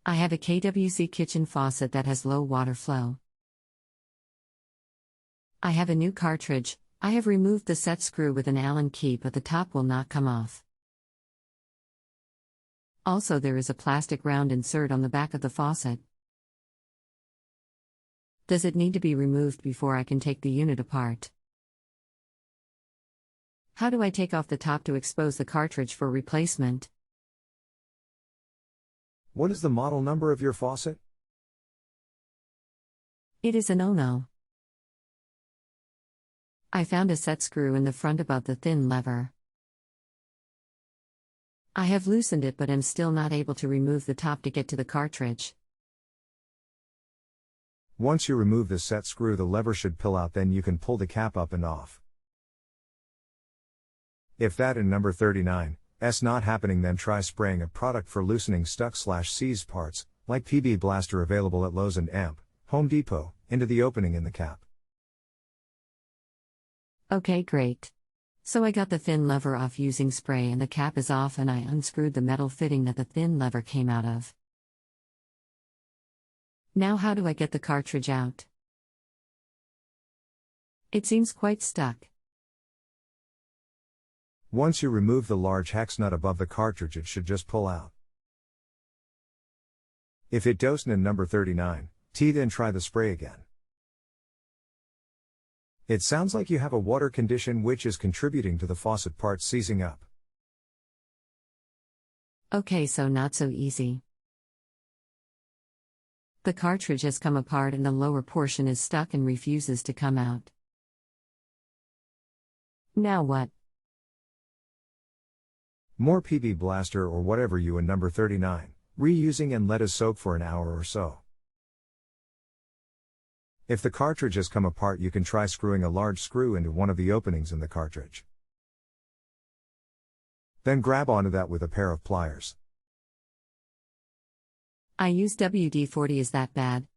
I have a KWC kitchen faucet that has low water flow. I have a new cartridge. I have removed the set screw with an Allen key, but the top will not come off. Also, there is a plastic round insert on the back of the faucet. Does it need to be removed before I can take the unit apart? How do I take off the top to expose the cartridge for replacement? What is the model number of your faucet? It is an Ono. I found a set screw in the front above the thin lever. I have loosened it but am still not able to remove the top to get to the cartridge. Once you remove the set screw, the lever should pull out, then you can pull the cap up and off. If that in number 39 is not happening, then try spraying a product for loosening stuck/seized parts, like PB Blaster, available at Lowe's and Home Depot, into the opening in the cap. Okay, great. So I got the thin lever off using spray and the cap is off, and I unscrewed the metal fitting that the thin lever came out of. Now how do I get the cartridge out? It seems quite stuck. Once you remove the large hex nut above the cartridge, it should just pull out. If it doesn't in number 39, then try the spray again. It sounds like you have a water condition which is contributing to the faucet part seizing up. Okay, so not so easy. The cartridge has come apart and the lower portion is stuck and refuses to come out. Now what? More PB Blaster or whatever you in number 39, reusing, and let it soak for an hour or so. If the cartridge has come apart, you can try screwing a large screw into one of the openings in the cartridge. Then grab onto that with a pair of pliers. I use WD-40, is that bad?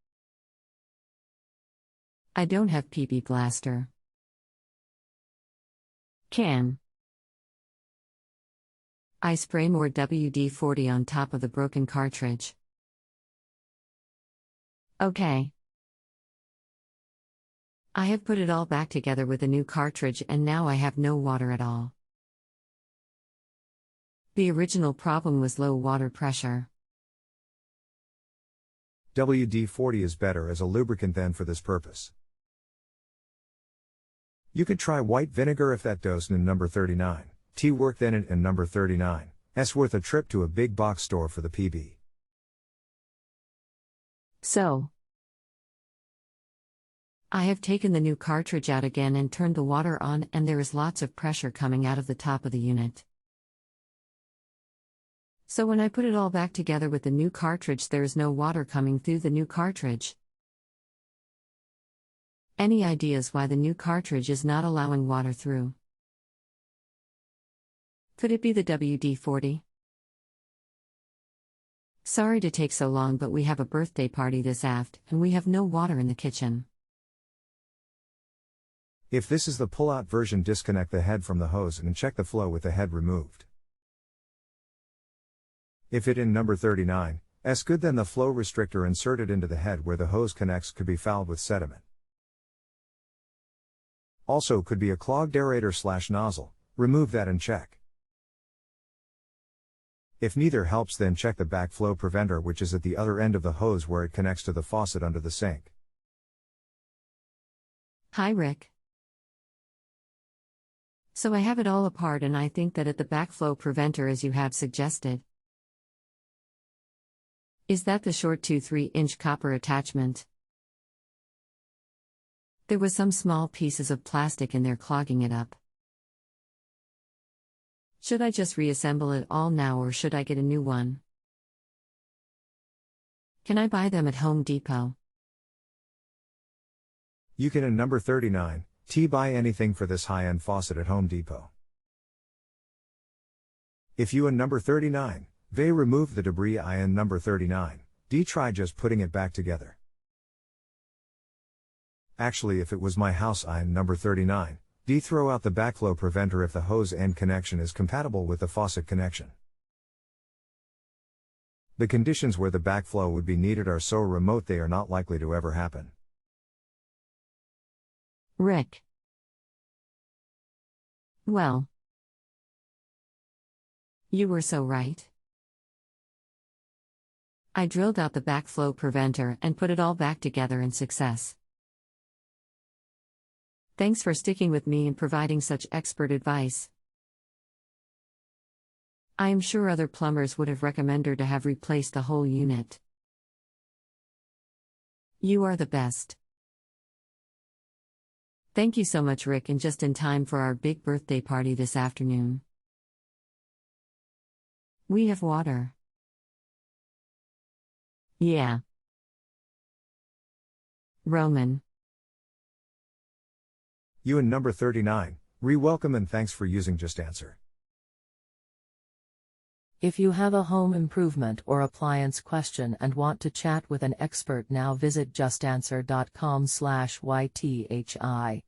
I don't have PB Blaster. Can I spray more WD-40 on top of the broken cartridge? Okay. I have put it all back together with a new cartridge, and now I have no water at all. The original problem was low water pressure. WD-40 is better as a lubricant than for this purpose. You could try white vinegar if that doesn't in number 39. Work then in number 39. Worth a trip to a big box store for the PB. So, I have taken the new cartridge out again and turned the water on, and there is lots of pressure coming out of the top of the unit. So when I put it all back together with the new cartridge, there is no water coming through the new cartridge. Any ideas why the new cartridge is not allowing water through? Could it be the WD-40? Sorry to take so long, but we have a birthday party this aft, and we have no water in the kitchen. If this is the pull-out version, disconnect the head from the hose and check the flow with the head removed. If it in number 39 is good, then the flow restrictor inserted into the head where the hose connects could be fouled with sediment. Also could be a clogged aerator/nozzle, remove that and check. If neither helps, then check the backflow preventer, which is at the other end of the hose where it connects to the faucet under the sink. Hi Rick. So I have it all apart, and I think that at the backflow preventer as you have suggested. Is that the short 2-3-inch copper attachment? There was some small pieces of plastic in there clogging it up. Should I just reassemble it all now, or should I get a new one? Can I buy them at Home Depot? You can in number 39, buy anything for this high-end faucet at Home Depot. If you in number 39, remove the debris, I in number 39, try just putting it back together. Actually, if it was my house, I in number 39, throw out the backflow preventer if the hose end connection is compatible with the faucet connection. The conditions where the backflow would be needed are so remote they are not likely to ever happen. Rick. Well, you were so right. I drilled out the backflow preventer and put it all back together in success. Thanks for sticking with me and providing such expert advice. I am sure other plumbers would have recommended to have replaced the whole unit. You are the best. Thank you so much, Rick, and just in time for our big birthday party this afternoon. We have water. Yeah. Roman. You and number 39, re-welcome and thanks for using JustAnswer. If you have a home improvement or appliance question and want to chat with an expert now, visit justanswer.com/YTHI.